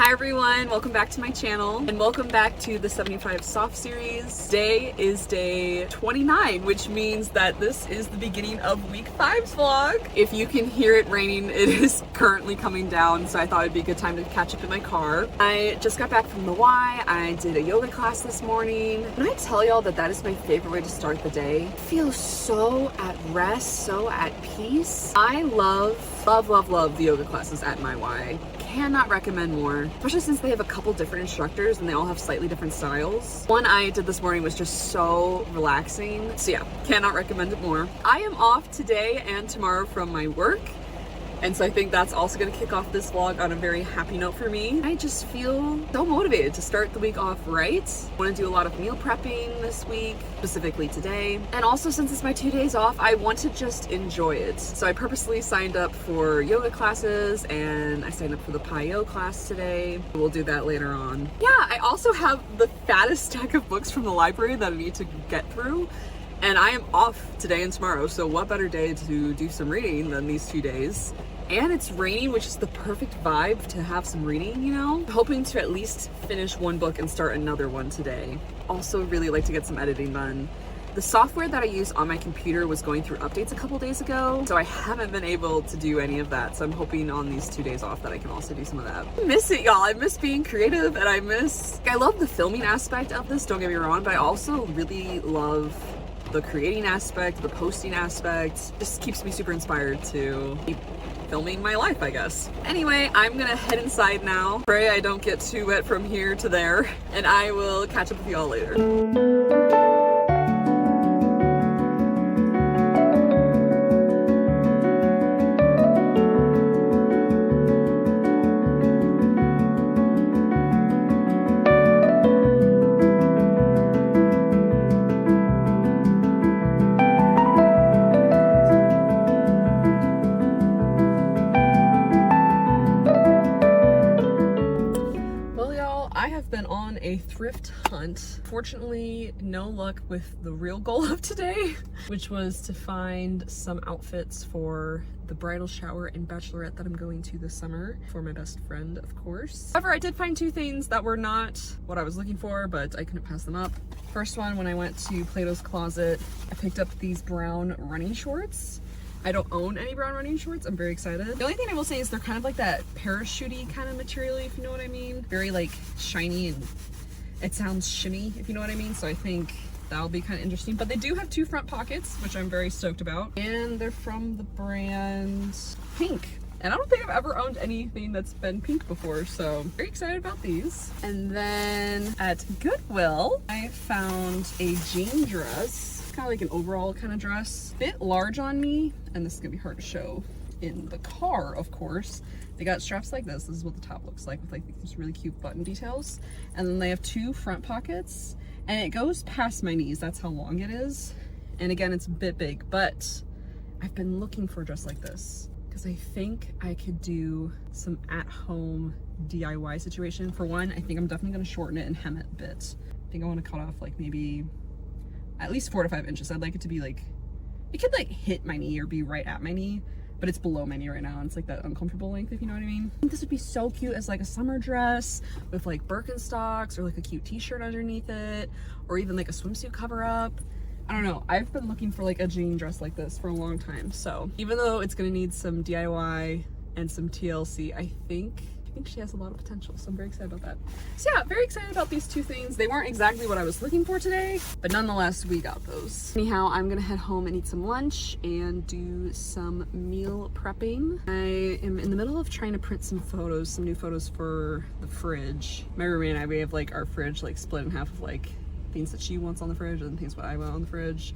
Hi everyone, welcome back to my channel and welcome back to the 75 Soft series. Today is day 29, which means that this is the beginning of week 5's vlog. If you can hear it raining, it is currently coming down, so I thought it'd be a good time to catch up in my car. I just got back from the Y. I did a yoga class this morning. When I tell y'all that that is my favorite way to start the day, I feel so at rest, so at peace. I love the yoga classes at my Y. Cannot recommend more, especially since they have a couple different instructors and they all have slightly different styles. One I did this morning was just so relaxing. So yeah, cannot recommend it more. I am off today and tomorrow from my work. And so I think that's also going to kick off this vlog on a very happy note for me. I just feel so motivated to start the week off right. I want to do a lot of meal prepping this week, specifically today. And also since it's my 2 days off, I want to just enjoy it. So I purposely signed up for yoga classes and I signed up for the PiYo class today. We'll do that later on. Yeah, I also have the fattest stack of books from the library that I need to get through. And I am off today and tomorrow, so what better day to do some reading than these 2 days? And it's raining, which is the perfect vibe to have some reading, you know? I'm hoping to at least finish one book and start another one today. Also really like to get some editing done. The software that I use on my computer was going through updates a couple days ago, so I haven't been able to do any of that. So I'm hoping on these 2 days off that I can also do some of that. I miss it, y'all. I miss being creative and I love the filming aspect of this, don't get me wrong, but I also really love the creating aspect, the posting aspect. Just keeps me super inspired to keep filming my life, I guess. Anyway, I'm gonna head inside now. Pray I don't get too wet from here to there, and I will catch up with y'all later. A thrift hunt. Fortunately, no luck with the real goal of today, which was to find some outfits for the bridal shower and bachelorette that I'm going to this summer for my best friend, of course. However, I did find two things that were not what I was looking for, but I couldn't pass them up. First one, when I went to Plato's Closet, I picked up these brown running shorts. I don't own any brown running shorts. I'm very excited. The only thing I will say is they're kind of like that parachute-y kind of material, if you know what I mean. Very like shiny and it sounds shimmy, if you know what I mean. So I think that'll be kind of interesting. But they do have 2 front pockets, which I'm very stoked about. And they're from the brand Pink. And I don't think I've ever owned anything that's been pink before, so very excited about these. And then at Goodwill, I found a jean dress, kind of like an overall kind of dress. Bit large on me, and this is gonna be hard to show in the car, of course. They got straps like this. This is what the top looks like with like these really cute button details. And then they have 2 front pockets and it goes past my knees. That's how long it is. And again, it's a bit big, but I've been looking for a dress like this because I think I could do some at-home DIY situation. For one, I think I'm definitely gonna shorten it and hem it a bit. I think I wanna cut off like maybe at least 4 to 5 inches. I'd like it to be like, it could like hit my knee or be right at my knee, but it's below my knee right now, and it's like that uncomfortable length, if you know what I mean. I think this would be so cute as like a summer dress with like Birkenstocks or like a cute t-shirt underneath it, or even like a swimsuit cover up. I don't know, I've been looking for like a jean dress like this for a long time, so even though it's gonna need some DIY and some TLC, I think she has a lot of potential, so I'm very excited about that. So yeah, very excited about these 2 things. They weren't exactly what I was looking for today, but nonetheless, we got those. Anyhow, I'm gonna head home and eat some lunch and do some meal prepping. I am in the middle of trying to print some photos, some new photos for the fridge. My roommate and I, we have like our fridge like split in half of like things that she wants on the fridge and things what I want on the fridge.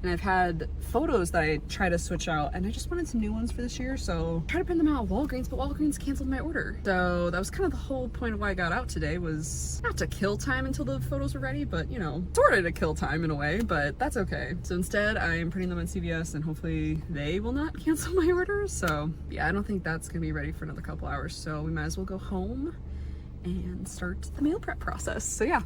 And I've had photos that I try to switch out, and I just wanted some new ones for this year, so I tried to print them out at Walgreens, but Walgreens canceled my order. So that was kind of the whole point of why I got out today, was not to kill time until the photos were ready, but you know, sort of to kill time in a way, but that's okay. So instead, I am printing them on CVS, and hopefully they will not cancel my orders. So yeah, I don't think that's gonna be ready for another couple hours, so we might as well go home and start the meal prep process. So yeah.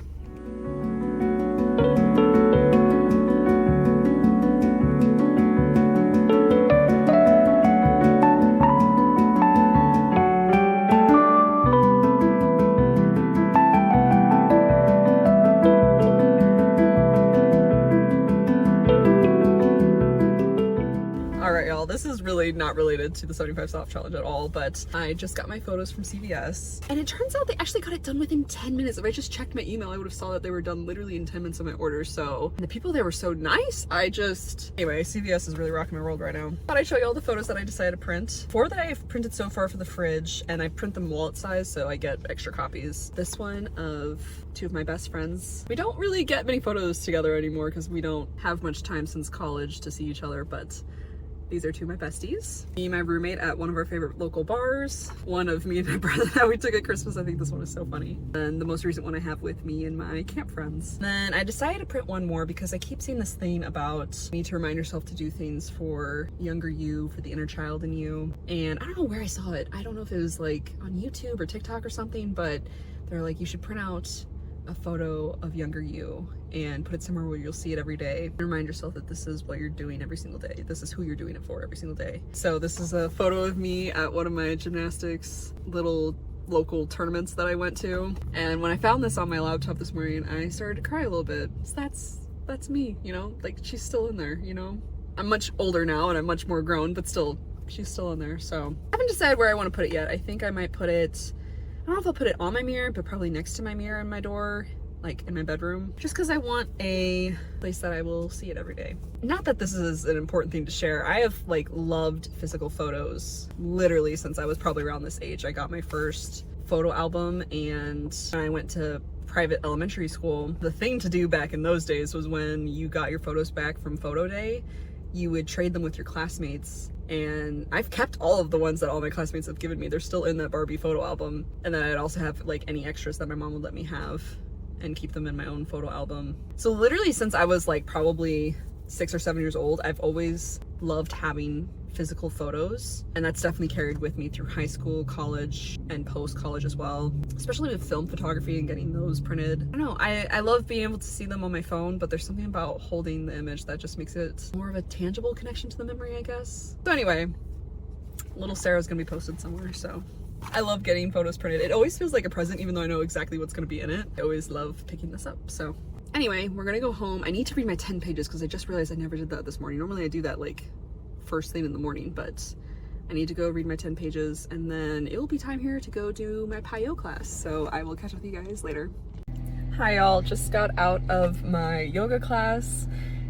related to the 75 soft challenge at all, but I just got my photos from CVS, and it turns out they actually got it done within 10 minutes. If I just checked my email, I would have saw that they were done literally in 10 minutes of my order. So the people there were so nice. Anyway, CVS is really rocking my world right now. Thought I'd show you all the photos that I decided to print. 4 that I've printed so far for the fridge, and I print them wallet size, so I get extra copies. This one of 2 of my best friends. We don't really get many photos together anymore because we don't have much time since college to see each other, but these are 2 of my besties. Me and my roommate at one of our favorite local bars. One of me and my brother that we took at Christmas. I think this one is so funny. And the most recent one I have with me and my camp friends. Then I decided to print one more because I keep seeing this thing about need to remind yourself to do things for younger you, for the inner child in you. And I don't know where I saw it. I don't know if it was like on YouTube or TikTok or something, but they're like, you should print out a photo of younger you and put it somewhere where you'll see it every day. Remind yourself that this is what you're doing every single day. This is who you're doing it for every single day. So this is a photo of me at one of my gymnastics little local tournaments that I went to. And when I found this on my laptop this morning, I started to cry a little bit. So that's me, you know? Like, she's still in there, you know? I'm much older now and I'm much more grown, but still, she's still in there. So I haven't decided where I want to put it yet. I think I might put it, I don't know if I'll put it on my mirror, but probably next to my mirror in my door, like in my bedroom, just because I want a place that I will see it every day. Not that this is an important thing to share. I have like loved physical photos literally since I was probably around this age. I got my first photo album, and when I went to private elementary school, the thing to do back in those days was when you got your photos back from photo day, you would trade them with your classmates. And I've kept all of the ones that all my classmates have given me. They're still in that Barbie photo album. And then I'd also have like any extras that my mom would let me have and keep them in my own photo album. So literally since I was like probably 6 or 7 years old, I've always loved having physical photos, and that's definitely carried with me through high school, college, and post-college as well, especially with film photography and getting those printed. I don't know, I love being able to see them on my phone, but there's something about holding the image that just makes it more of a tangible connection to the memory, I guess. So anyway, little Sarah's gonna be posted somewhere, so I love getting photos printed. It always feels like a present, even though I know exactly what's gonna be in it. I always love picking this up, so. Anyway, we're gonna go home. I need to read my 10 pages because I just realized I never did that this morning. Normally I do that like first thing in the morning, but I need to go read my 10 pages and then it will be time here to go do my PiYo class. So I will catch up with you guys later. Hi y'all, just got out of my yoga class.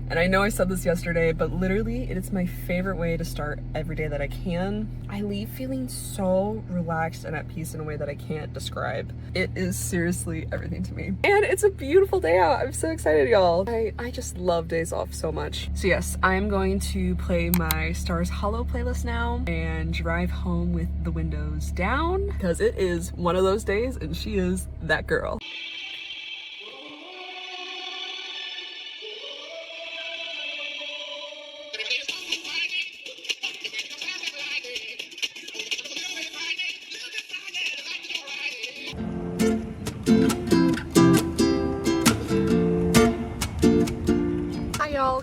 And I know I said this yesterday, but literally it is my favorite way to start every day that I can. I leave feeling so relaxed and at peace in a way that I can't describe. It is seriously everything to me. And it's a beautiful day out. I'm so excited, y'all. I just love days off so much. So yes, I'm going to play my Stars Hollow playlist now and drive home with the windows down because it is one of those days and she is that girl.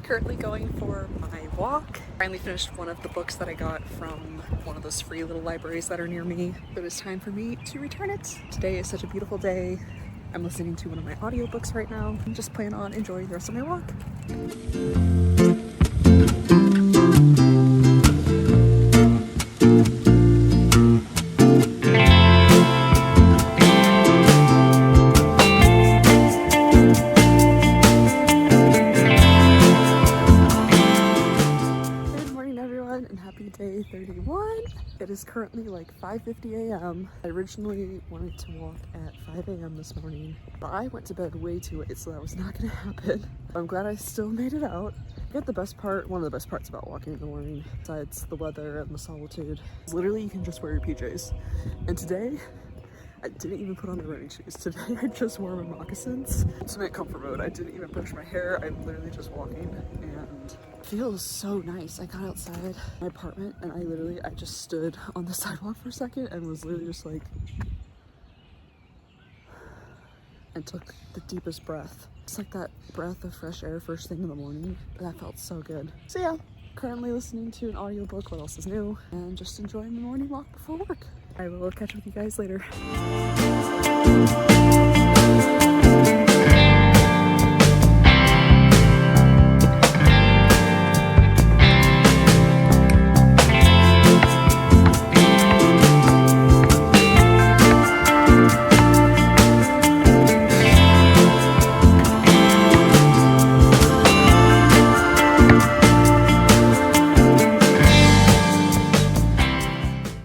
Currently going for my walk. Finally finished one of the books that I got from one of those free little libraries that are near me. But it's time for me to return it. Today is such a beautiful day. I'm listening to one of my audiobooks right now. I'm just planning on enjoying the rest of my walk. Day 31. It is currently like 5:50 a.m. I originally wanted to walk at 5 a.m. this morning, but I went to bed way too late, so that was not gonna happen. I'm glad I still made it out. I got the best part, one of the best parts about walking in the morning, besides the weather and the solitude, is literally you can just wear your PJs. And today, I didn't even put on the running shoes. Today I just wore my moccasins. Ultimate comfort mode. I didn't even brush my hair. I'm literally just walking and it feels so nice. I got outside my apartment and I just stood on the sidewalk for a second and was literally just like, and took the deepest breath. It's like that breath of fresh air first thing in the morning. That felt so good. So yeah, currently listening to an audiobook, What Else Is New, and just enjoying the morning walk before work. I will catch up with you guys later.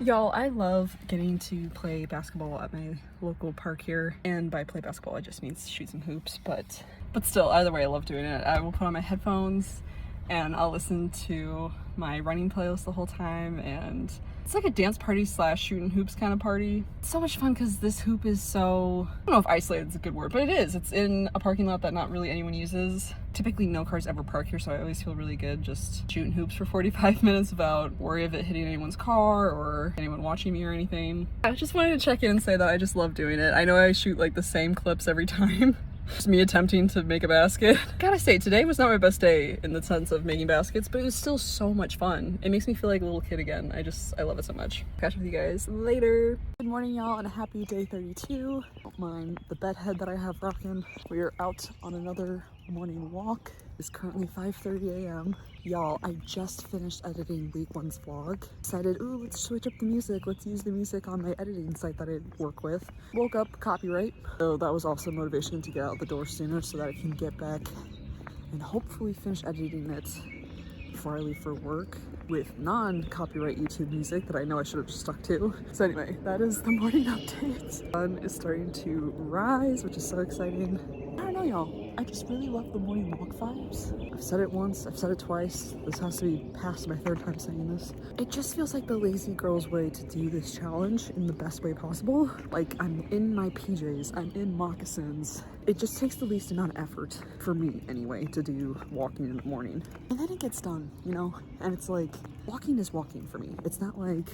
Y'all, I love getting to play basketball at my local park here. And by play basketball, it just means shoot some hoops. But still, either way, I love doing it. I will put on my headphones and I'll listen to my running playlist the whole time. And it's like a dance party slash shooting hoops kind of party. It's so much fun because this hoop is so, I don't know if isolated is a good word, but it is. It's in a parking lot that not really anyone uses. Typically no cars ever park here, so I always feel really good just shooting hoops for 45 minutes without worry of it hitting anyone's car or anyone watching me or anything. I just wanted to check in and say that I just love doing it. I know I shoot like the same clips every time. Just me attempting to make a basket. Gotta say, today was not my best day in the sense of making baskets, but it was still so much fun. It makes me feel like a little kid again. I love it so much. Catch up with you guys later. Good morning, y'all, and a happy day 32. Don't mind the bed head that I have rocking. We are out on another morning walk. It's currently 5:30 a.m. Y'all, I just finished editing week 1's vlog. Decided, ooh, let's switch up the music. Let's use the music on my editing site that I work with. Woke up, copyright. So that was also motivation to get out the door sooner so that I can get back and hopefully finish editing it before I leave for work with non-copyright YouTube music that I know I should have just stuck to. So anyway, that is the morning update. The sun is starting to rise, which is so exciting. I don't know, y'all. I just really love the morning walk vibes. I've said it once, I've said it twice. This has to be past my 3rd time saying this. It just feels like the lazy girl's way to do this challenge in the best way possible. Like, I'm in my PJs, I'm in moccasins. It just takes the least amount of effort, for me anyway, to do walking in the morning. And then it gets done, you know? And it's like, walking is walking for me. It's not like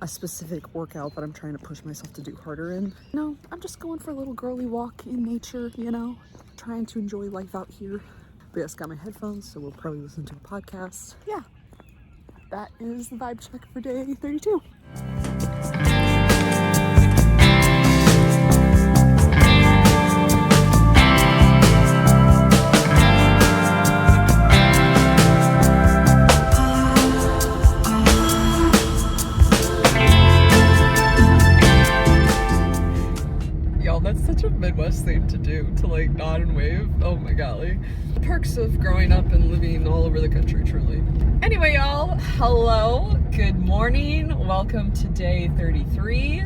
a specific workout that I'm trying to push myself to do harder in. No, I'm just going for a little girly walk in nature, you know? Trying to enjoy life out here. But yes, got my headphones, so we'll probably listen to a podcast. Yeah, that is the vibe check for day 32. That's such a Midwest thing to do, to like nod and wave. Oh my golly. The perks of growing up and living all over the country, truly. Anyway, y'all, hello, good morning. Welcome to day 33.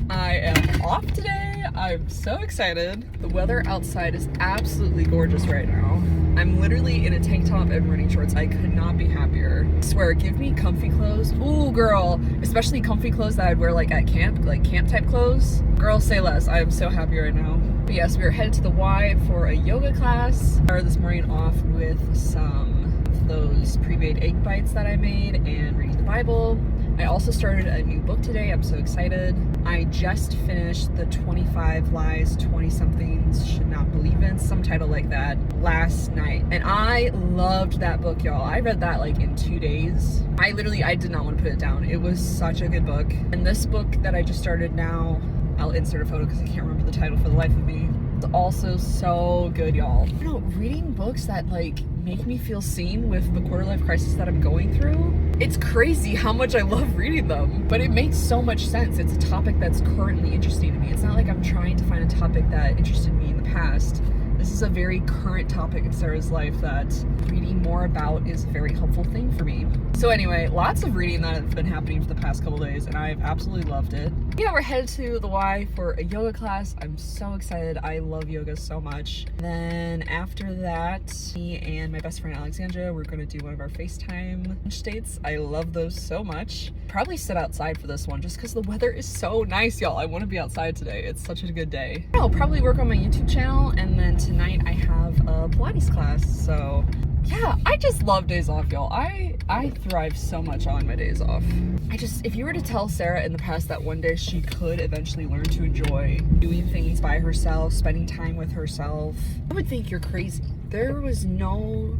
I am off today. I'm so excited. The weather outside is absolutely gorgeous right now. I'm literally in a tank top and running shorts. I could not be happier. I swear, give me comfy clothes. Ooh, girl. Especially comfy clothes that I'd wear like at camp, like camp type clothes. Girl, say less. I am so happy right now. But yes, we are headed to the Y for a yoga class. I started this morning off with some of those pre-made egg bites that I made and reading the Bible. I also started a new book today. I'm so excited. I just finished the 25 Lies 20-somethings Should Not Believe In, some title like that, last night. And I loved that book, y'all. I read that like in 2 days. I did not want to put it down. It was such a good book. And this book that I just started now, I'll insert a photo because I can't remember the title for the life of me. It's also so good, y'all. You know, reading books that like make me feel seen with the quarter life crisis that I'm going through. It's crazy how much I love reading them, but it makes so much sense. It's a topic that's currently interesting to me. It's not like I'm trying to find a topic that interested me in the past. This is a very current topic in Sarah's life that reading more about is a very helpful thing for me. So anyway, lots of reading that has been happening for the past couple days, and I've absolutely loved it. Yeah, we're headed to the Y for a yoga class. I'm so excited. I love yoga so much. Then after that, me and my best friend Alexandra, we're gonna do one of our FaceTime lunch dates. I love those so much. Probably sit outside for this one just because the weather is so nice, y'all. I want to be outside today. It's such a good day. I'll probably work on my YouTube channel, and then tonight I have a Pilates class. So yeah, I just love days off, y'all. I thrive so much on my days off. If you were to tell Sarah in the past that one day she could eventually learn to enjoy doing things by herself, spending time with herself, I would think you're crazy. There was no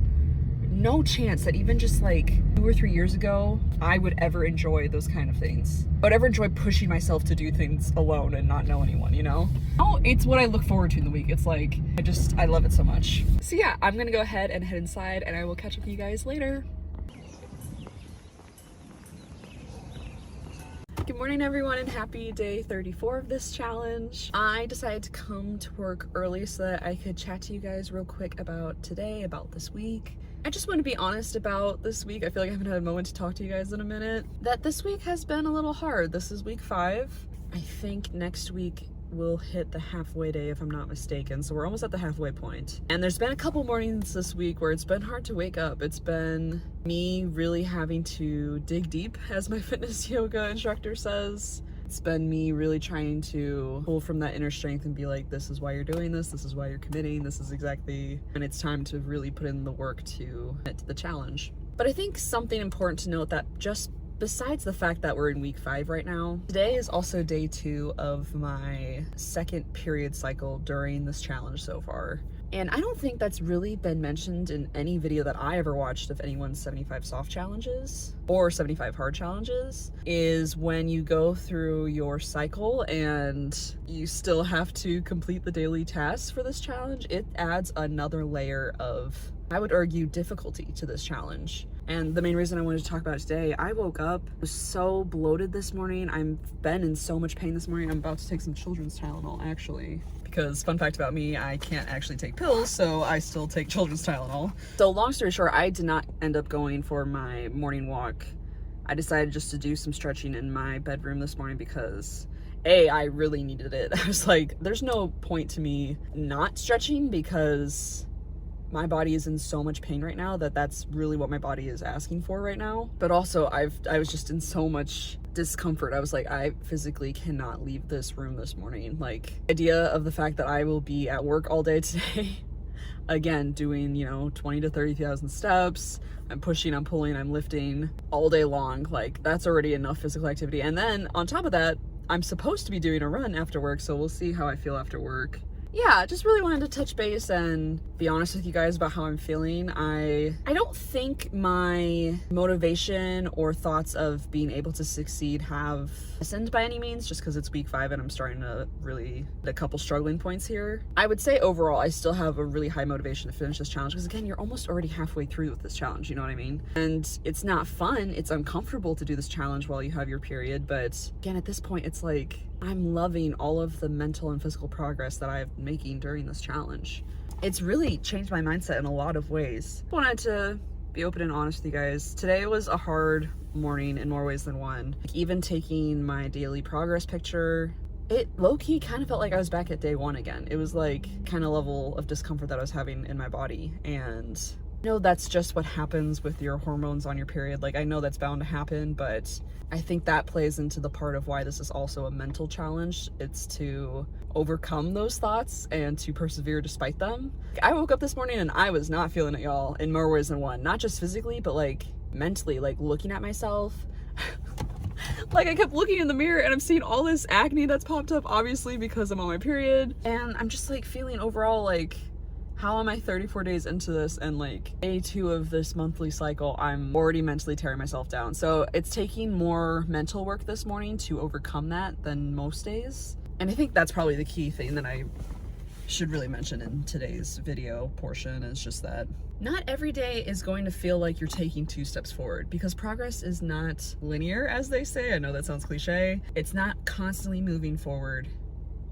chance that even just like 2 or 3 years ago, I would ever enjoy those kind of things. I would ever enjoy pushing myself to do things alone and not know anyone, you know? Oh, it's what I look forward to in the week. It's like, I love it so much. So yeah, I'm gonna go ahead and head inside and I will catch up with you guys later. Good morning, everyone, and happy day 34 of this challenge. I decided to come to work early so that I could chat to you guys real quick about today, about this week. I just want to be honest about this week. I feel like I haven't had a moment to talk to you guys in a minute. That this week has been a little hard. This is week 5. I think next week we'll hit the halfway day if I'm not mistaken. So we're almost at the halfway point. And there's been a couple mornings this week where it's been hard to wake up. It's been me really having to dig deep, as my fitness yoga instructor says. It's been me really trying to pull from that inner strength and be like, this is why you're doing this is why you're committing, this is exactly when it's time to really put in the work to commit to the challenge. But I think something important to note that just besides the fact that we're in week 5 right now, today is also day 2 of my second period cycle during this challenge so far. And I don't think that's really been mentioned in any video that I ever watched of anyone's 75 soft challenges or 75 hard challenges, is when you go through your cycle and you still have to complete the daily tasks for this challenge. It adds another layer of, I would argue, difficulty to this challenge. And the main reason I wanted to talk about it today, I woke up, was so bloated this morning. I've been in so much pain this morning. I'm about to take some children's Tylenol, actually. Because fun fact about me, I can't actually take pills, so I still take children's Tylenol. So long story short, I did not end up going for my morning walk. I decided just to do some stretching in my bedroom this morning because I really needed it. I was like, there's no point to me not stretching because my body is in so much pain right now that that's really what my body is asking for right now. But also I was just in so much discomfort. I was like, I physically cannot leave this room this morning. Like, idea of the fact that I will be at work all day today, again, doing, 20 to 30,000 steps. I'm pushing, I'm pulling, I'm lifting all day long. Like, that's already enough physical activity. And then on top of that, I'm supposed to be doing a run after work, so we'll see how I feel after work. Yeah, just really wanted to touch base and be honest with you guys about how I'm feeling. I don't think my motivation or thoughts of being able to succeed have lessened by any means, just because it's week 5 and I'm starting to really hit a couple struggling points here. I would say overall, I still have a really high motivation to finish this challenge because, again, you're almost already halfway through with this challenge, you know what I mean? And it's not fun, it's uncomfortable to do this challenge while you have your period, but again, at this point, it's like, I'm loving all of the mental and physical progress that I've been making during this challenge. It's really changed my mindset in a lot of ways. I wanted to be open and honest with you guys. Today was a hard morning in more ways than one. Like, even taking my daily progress picture, it low-key kind of felt like I was back at day 1 again. It was like kind of level of discomfort that I was having in my body. And I know that's just what happens with your hormones on your period. Like, I know that's bound to happen, but I think that plays into the part of why this is also a mental challenge. It's to overcome those thoughts and to persevere despite them. I woke up this morning and I was not feeling it, y'all, in more ways than one. Not just physically, but like mentally, like looking at myself. Like, I kept looking in the mirror and I'm seeing all this acne that's popped up, obviously because I'm on my period. And I'm just like feeling overall like, how am I 34 days into this, and like day 2 of this monthly cycle, I'm already mentally tearing myself down. So it's taking more mental work this morning to overcome that than most days. And I think that's probably the key thing that I should really mention in today's video portion, is just that not every day is going to feel like you're taking 2 steps forward, because progress is not linear, as they say. I know that sounds cliche. It's not constantly moving forward.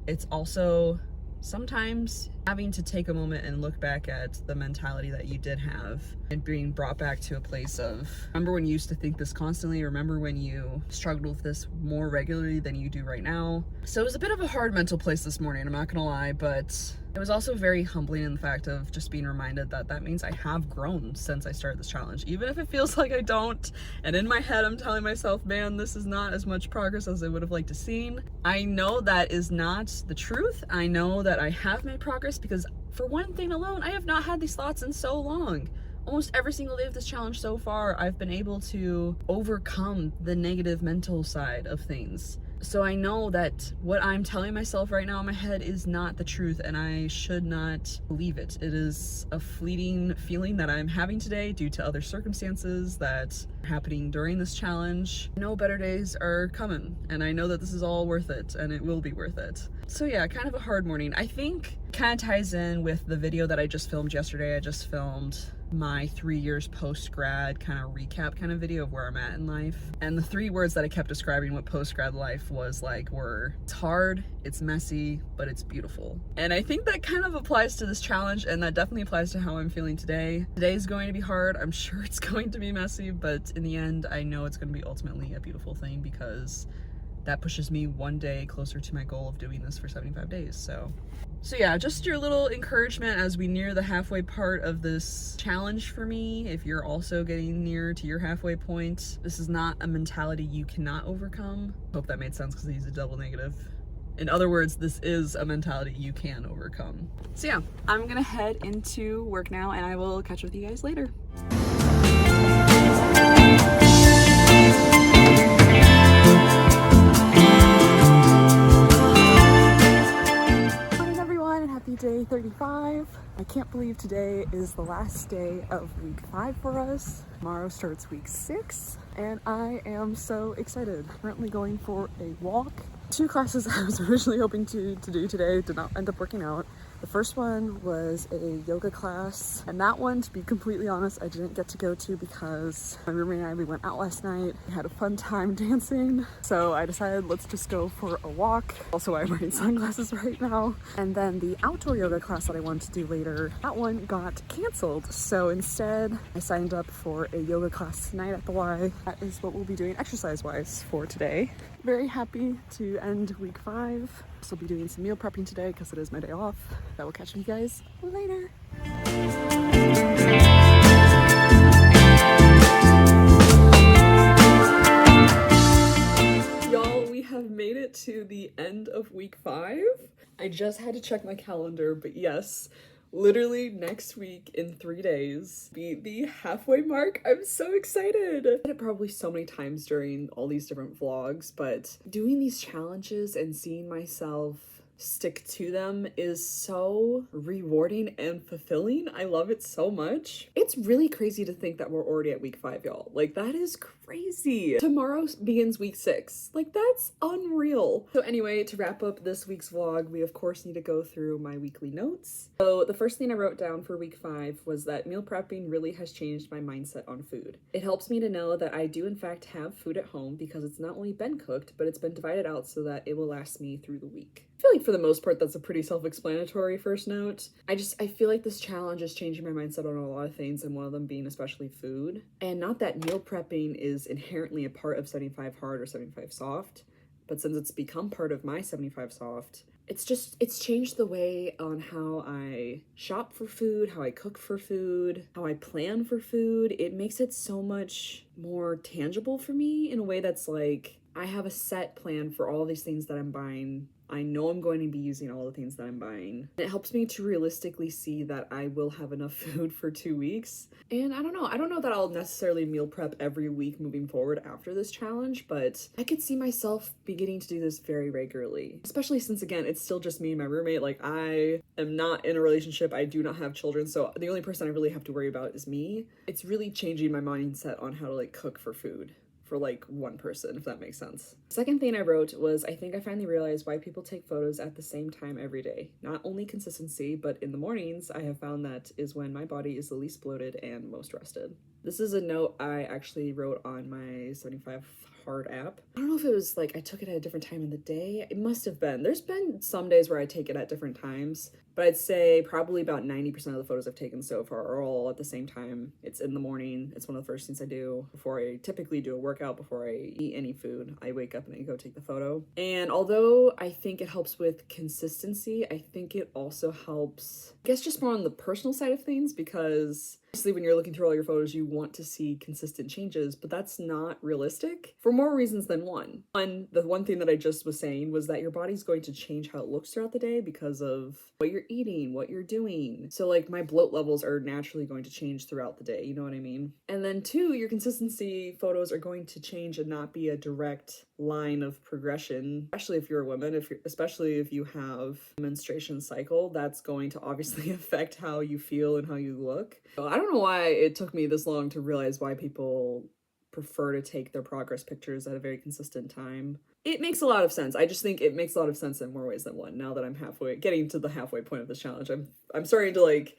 It's also sometimes having to take a moment and look back at the mentality that you did have and being brought back to a place of, remember when you used to think this constantly? Remember when you struggled with this more regularly than you do right now? So it was a bit of a hard mental place this morning, I'm not gonna lie, but it was also very humbling in the fact of just being reminded that that means I have grown since I started this challenge, even if it feels like I don't. And in my head, I'm telling myself, man, this is not as much progress as I would have liked to seen. I know that is not the truth. I know that I have made progress because, for one thing alone, I have not had these thoughts in so long. Almost every single day of this challenge so far, I've been able to overcome the negative mental side of things. So I know that what I'm telling myself right now in my head is not the truth, and I should not believe it. It is a fleeting feeling that I'm having today due to other circumstances that are happening during this challenge. I know better days are coming, and I know that this is all worth it, and it will be worth it. So yeah, kind of a hard morning. I think it kind of ties in with the video that I just filmed yesterday. I just filmed my 3 years post-grad kind of recap kind of video of where I'm at in life. And the 3 words that I kept describing what post-grad life half was like, it's hard, it's messy, but it's beautiful. And I think that kind of applies to this challenge, and that definitely applies to how I'm feeling today. Today's going to be hard. I'm sure it's going to be messy, but in the end, I know it's going to be ultimately a beautiful thing, because that pushes me one day closer to my goal of doing this for 75 days. So yeah, just your little encouragement as we near the halfway part of this challenge for me. If you're also getting near to your halfway point, this is not a mentality you cannot overcome. Hope that made sense because I used a double negative. In other words, this is a mentality you can overcome. So yeah, I'm gonna head into work now, and I will catch up with you guys later. Day 35. I can't believe today is the last day of week 5 for us. Tomorrow starts week 6, and I am so excited. Currently going for a walk. 2 classes I was originally hoping to do today did not end up working out. The first one was a yoga class, and that one, to be completely honest, I didn't get to go to because my roommate and I, we went out last night. We had a fun time dancing, so I decided let's just go for a walk. Also, I'm wearing sunglasses right now. And then the outdoor yoga class that I wanted to do later, that one got canceled. So instead, I signed up for a yoga class tonight at the Y. That is what we'll be doing exercise-wise for today. Very happy to end week 5. So I'll be doing some meal prepping today because it is my day off. I will catch you guys later. Y'all, we have made it to the end of week 5. I just had to check my calendar, but yes, literally next week in 3 days be the halfway mark. I'm so excited. I said it probably so many times during all these different vlogs, but doing these challenges and seeing myself stick to them is so rewarding and fulfilling. I love it so much. It's really crazy to think that we're already at week 5, y'all. Like, that is crazy. Tomorrow begins week 6. Like, that's unreal. So anyway, to wrap up this week's vlog, we of course need to go through my weekly notes. So the first thing I wrote down for week 5 was that meal prepping really has changed my mindset on food. It helps me to know that I do in fact have food at home because it's not only been cooked, but it's been divided out so that it will last me through the week. I feel like for the most part that's a pretty self-explanatory first note. I feel like this challenge is changing my mindset on a lot of things, and one of them being especially food. And not that meal prepping is inherently a part of 75 hard or 75 soft, but since it's become part of my 75 soft, it's changed the way on how I shop for food, how I cook for food, how I plan for food. It makes it so much more tangible for me in a way that's like, I have a set plan for all these things that I'm buying. I know I'm going to be using all the things that I'm buying. It helps me to realistically see that I will have enough food for 2 weeks. And I don't know that I'll necessarily meal prep every week moving forward after this challenge, but I could see myself beginning to do this very regularly. Especially since, again, it's still just me and my roommate. Like, I am not in a relationship. I do not have children, so the only person I really have to worry about is me. It's really changing my mindset on how to, like, cook for food for like one person, if that makes sense. Second thing I wrote was, I think I finally realized why people take photos at the same time every day. Not only consistency, but in the mornings, I have found that is when my body is the least bloated and most rested. This is a note I actually wrote on my 75 hard app. I don't know if it was like I took it at a different time in the day. It must have been. There's been some days where I take it at different times, but I'd say probably about 90% of the photos I've taken so far are all at the same time. It's in the morning. It's one of the first things I do before I typically do a workout, before I eat any food. I wake up and I go take the photo. And although I think it helps with consistency, I think it also helps, I guess, just more on the personal side of things, because obviously when you're looking through all your photos, you want to see consistent changes, but that's not realistic for more reasons than one. The one thing that I just was saying was that your body's going to change how it looks throughout the day because of what you're eating, what you're doing. So like my bloat levels are naturally going to change throughout the day, you know what I mean? And then 2, your consistency photos are going to change and not be a direct line of progression, especially if you're a woman, especially if you have a menstruation cycle. That's going to obviously affect how you feel and how you look. So I don't know why it took me this long to realize why people prefer to take their progress pictures at a very consistent time. It makes a lot of sense. I just think it makes a lot of sense in more ways than one. Now that I'm getting to the halfway point of this challenge, I'm starting to like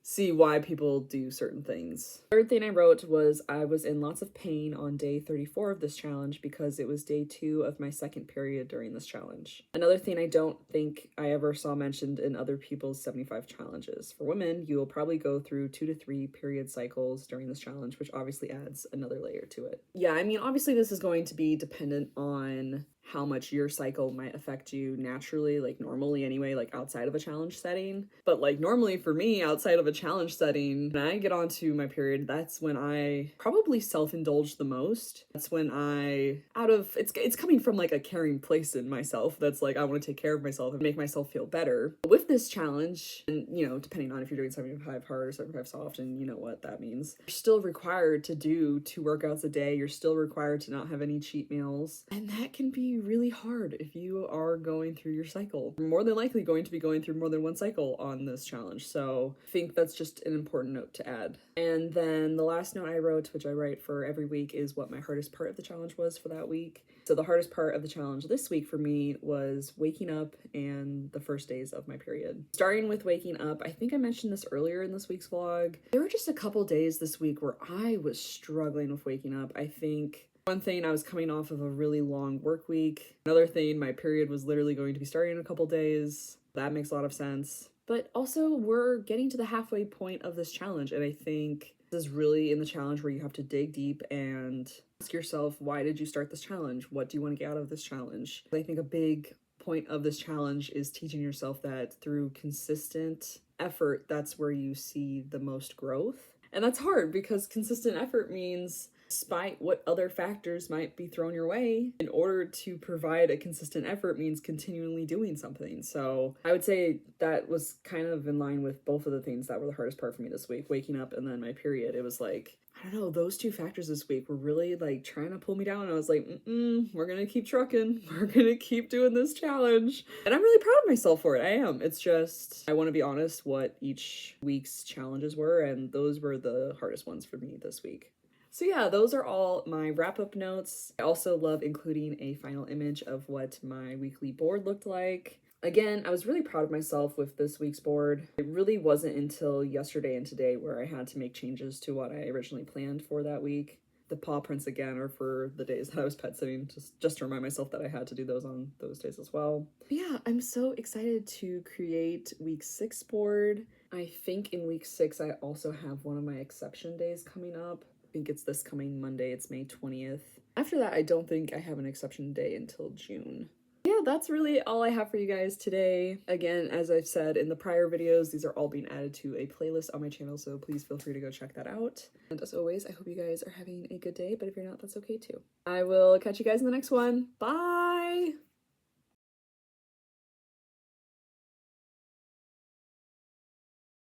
see why people do certain things. Third thing I wrote was I was in lots of pain on day 34 of this challenge because it was day 2 of my second period during this challenge. Another thing I don't think I ever saw mentioned in other people's 75 challenges. For women, you will probably go through 2 to 3 period cycles during this challenge, which obviously adds another layer to it. Yeah, I mean, obviously this is going to be dependent on how much your cycle might affect you naturally, like normally anyway, like outside of a challenge setting. But like normally for me, outside of a challenge setting, when I get onto my period, that's when I probably self-indulge the most. That's when it's coming from like a caring place in myself that's like, I want to take care of myself and make myself feel better. With this challenge, and you know, depending on if you're doing 75 hard or 75 soft, and you know what that means, you're still required to do 2 workouts a day. You're still required to not have any cheat meals. And that can be really hard if you are going through your cycle. You're more than likely going to be going through more than one cycle on this challenge, so I think that's just an important note to add. And then the last note I wrote, which I write for every week, is what my hardest part of the challenge was for that week. So the hardest part of the challenge this week for me was waking up and the first days of my period. Starting with waking up, I think I mentioned this earlier in this week's vlog. There were just a couple days this week where I was struggling with waking up. I think one thing, I was coming off of a really long work week. Another thing, my period was literally going to be starting in a couple days. That makes a lot of sense. But also, we're getting to the halfway point of this challenge, and I think this is really in the challenge where you have to dig deep and ask yourself, why did you start this challenge? What do you want to get out of this challenge? I think a big point of this challenge is teaching yourself that through consistent effort, that's where you see the most growth. And that's hard because consistent effort means, despite what other factors might be thrown your way, in order to provide a consistent effort means continually doing something. So I would say that was kind of in line with both of the things that were the hardest part for me this week, waking up and then my period. It was like, I don't know, those 2 factors this week were really like trying to pull me down. I was like, we're gonna keep trucking. We're gonna keep doing this challenge. And I'm really proud of myself for it. I am. It's just, I want to be honest what each week's challenges were, and those were the hardest ones for me this week. So yeah, those are all my wrap-up notes. I also love including a final image of what my weekly board looked like. Again, I was really proud of myself with this week's board. It really wasn't until yesterday and today where I had to make changes to what I originally planned for that week. The paw prints again are for the days that I was pet sitting, just to remind myself that I had to do those on those days as well. But yeah, I'm so excited to create week 6 board. I think in week 6 I also have one of my exception days coming up. I think it's this coming Monday, it's May 20th. After that, I don't think I have an exception day until June. Yeah, that's really all I have for you guys today. Again, as I've said in the prior videos, these are all being added to a playlist on my channel, so please feel free to go check that out. And as always, I hope you guys are having a good day, but if you're not, that's okay too. I will catch you guys in the next one. Bye!